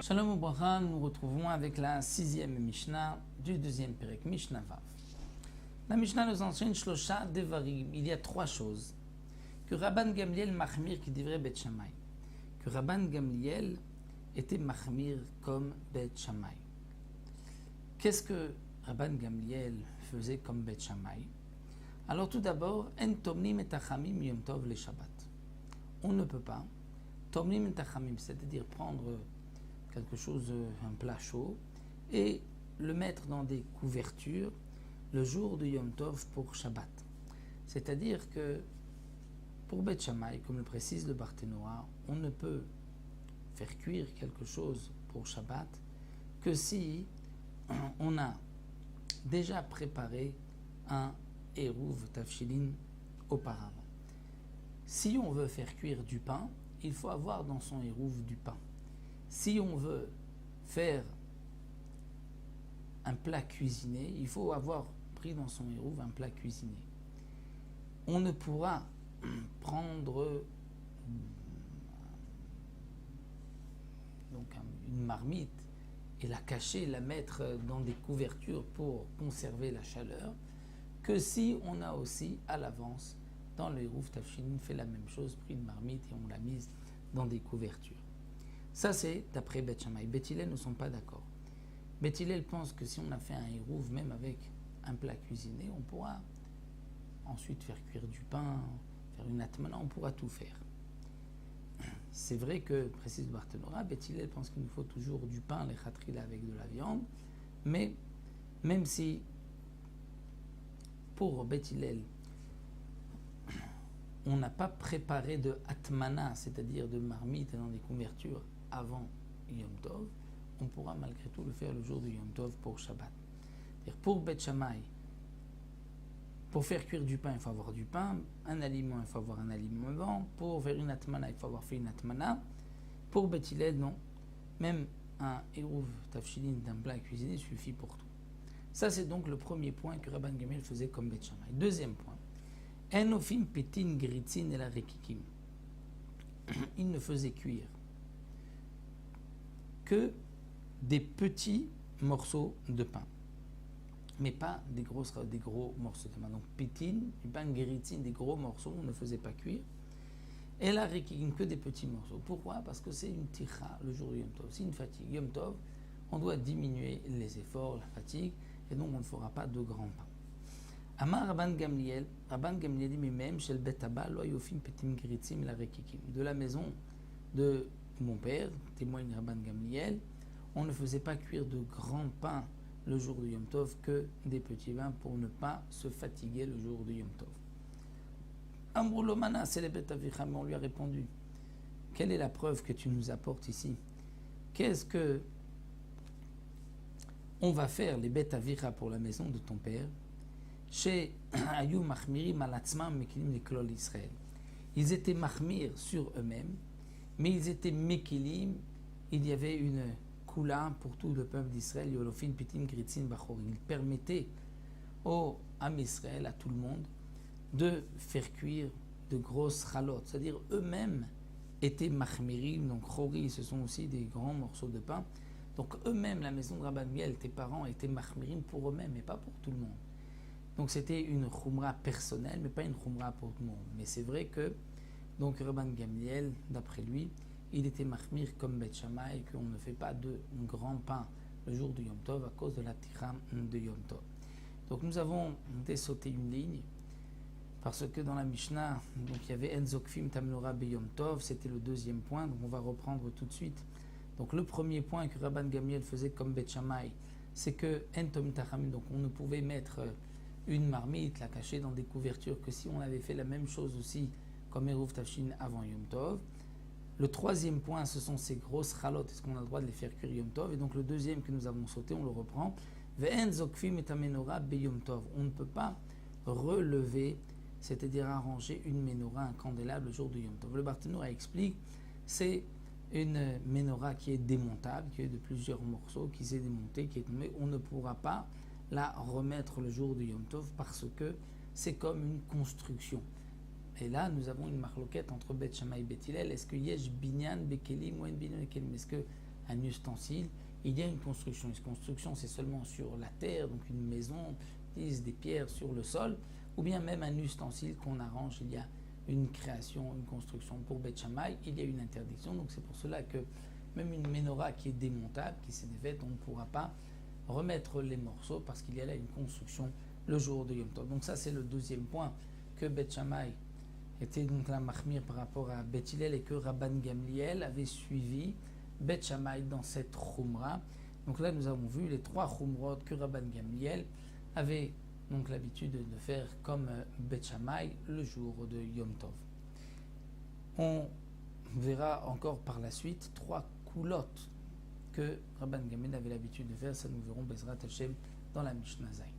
Shalom Ubracha, nous nous retrouvons avec la 6e Mishnah du 2e Perek, Mishnah Vav. La Mishnah nous enseigne Shlosha Devarim, il y a 3 choses. Que Rabban Gamliel Mahmir qui devrait Bet Shammai. Que Rabban Gamliel était Mahmir comme Bet Shammai. Qu'est-ce que Rabban Gamliel faisait comme Bet Shammai? Alors tout d'abord, En Tomnim et Tachamim Yom Tov le Shabbat. On ne peut pas, Tomnim et Tachamim, c'est-à-dire prendre quelque chose, un plat chaud, et le mettre dans des couvertures le jour de Yom Tov pour Shabbat. C'est-à-dire que pour Bet Shammai, comme le précise le Barthénoa, on ne peut faire cuire quelque chose pour Shabbat que si on a déjà préparé un Eruv Tafshilin auparavant. Si on veut faire cuire du pain, il faut avoir dans son Eruv du pain. Si on veut faire un plat cuisiné, il faut avoir pris dans son Eruv un plat cuisiné. On ne pourra prendre donc une marmite et la cacher, la mettre dans des couvertures pour conserver la chaleur, que si on a aussi à l'avance dans le Eruv Tafshilin fait la même chose, pris une marmite et on l'a mise dans des couvertures. Ça c'est d'après Bet Shammai. Bet Hillel ne sont pas d'accord. Bet Hillel pense que si on a fait un Eruv, même avec un plat cuisiné, on pourra ensuite faire cuire du pain, faire une atmana, on pourra tout faire. C'est vrai que, précise Barthénoa, Bet Hillel pense qu'il nous faut toujours du pain, les khatrila avec de la viande, mais même si pour Bet Hillel, on n'a pas préparé de atmana, c'est-à-dire de marmite dans des couvertures avant Yom Tov, on pourra malgré tout le faire le jour de Yom Tov pour Shabbat. C'est-à-dire pour Bet Shammai, pour faire cuire du pain, il faut avoir du pain, un aliment, il faut avoir un aliment avant, pour faire une atmana, il faut avoir fait une atmana. Pour Bet Hillel, non. Même un Eruv Tafshilin d'un plat cuisiné suffit pour tout. Ça, c'est donc le premier point que Rabban Gamliel faisait comme Bet Shammai. Deuxième point, Enofim Petin Gritzin et la Rekikim. Il ne faisait cuire que des petits morceaux de pain, mais pas des gros morceaux de pain. Donc Petin, du pain Gritzin, des gros morceaux, on ne faisait pas cuire. Et la Rekikim, que des petits morceaux. Pourquoi? Parce que c'est une ticha le jour de Yom Tov. C'est une fatigue. Yom Tov, on doit diminuer les efforts, la fatigue, et donc on ne fera pas de grands pains. Amar Rabban Gamliel dit, mais même chez le Bet Abba, lo yofim petim gritzim la rekikim. De la maison de mon père, témoigne Rabban Gamliel, on ne faisait pas cuire de grands pains le jour de Yom Tov que des petits pains pour ne pas se fatiguer le jour de Yom Tov. Amrou mana, c'est le Bet Avicha, mais on lui a répondu, quelle est la preuve que tu nous apportes ici? Qu'est-ce que on va faire les Bet Avicha pour la maison de ton père? Chez Ayou Mahmirim Alatzmam Mekilim Niklol Israël. Ils étaient mahmir sur eux-mêmes, mais ils étaient mekilim, il y avait une koula pour tout le peuple d'Israël, Yolofin Pitim Gritzin Bachor. Ils permettaient au Am Israël, à tout le monde, de faire cuire de grosses chalotes, c'est-à-dire eux-mêmes étaient mahmirim, donc chori, ce sont aussi des grands morceaux de pain. Donc eux-mêmes, la maison de Rabban Gamliel, tes parents étaient mahmirim pour eux-mêmes, mais pas pour tout le monde. Donc c'était une khumra personnelle, mais pas une khumra pour tout le monde. Mais c'est vrai que donc Rabban Gamliel, d'après lui, il était mahmir comme Bet Shammai, qu'on ne fait pas de grand pain le jour du Yom Tov à cause de la tiram de Yom Tov. Donc nous avons sauté une ligne, parce que dans la Mishnah, donc il y avait En Zokfim Tamnora Be Yom Tov, c'était le deuxième point, donc on va reprendre tout de suite. Donc le premier point que Rabban Gamliel faisait comme Bet Shammai, c'est que En Tom Tachamim, donc on ne pouvait mettre une marmite, la cacher dans des couvertures, que si on avait fait la même chose aussi comme Eruv Tafshin avant Yom Tov. Le troisième point, ce sont ces grosses chalotes, est-ce qu'on a le droit de les faire cuire Yom Tov? Et donc le deuxième que nous avons sauté, on le reprend. Ve'en zokfim et amenora be Yom Tov. On ne peut pas relever, c'est-à-dire arranger une menorah, un candélabre le jour du Yom Tov. Le Barthénoa explique, c'est une menorah qui est démontable, qui est de plusieurs morceaux, qui s'est démontée, qui est tombée. On ne pourra pas la remettre le jour du Yom Tov parce que c'est comme une construction. Et là, nous avons une marloquette entre Bet Shammai et Bet Hillel. Est-ce que yesh binyan bekelim ou en binyan bekelim? Est-ce qu'un ustensile, il y a une construction? Une construction, c'est seulement sur la terre, donc une maison, des pierres sur le sol, ou bien même un ustensile qu'on arrange, il y a une création, une construction. Pour Bet Shammai, il y a une interdiction. Donc c'est pour cela que même une menorah qui est démontable, qui s'est défaite, on ne pourra pas remettre les morceaux parce qu'il y a là une construction le jour de Yom Tov. Donc ça, c'est le deuxième point, que Bet Shammai était donc la mahmir par rapport à Bet Hillel, et que Rabban Gamliel avait suivi Bet Shammai dans cette khumra. Donc là, nous avons vu les trois khumrot que Rabban Gamliel avait donc l'habitude de faire comme Bet Shammai le jour de Yom Tov. On verra encore par la suite trois coulottes que Rabban Gamliel avait l'habitude de faire. Ça, nous verrons Bezrat Hashem dans la Mishnah Zayin.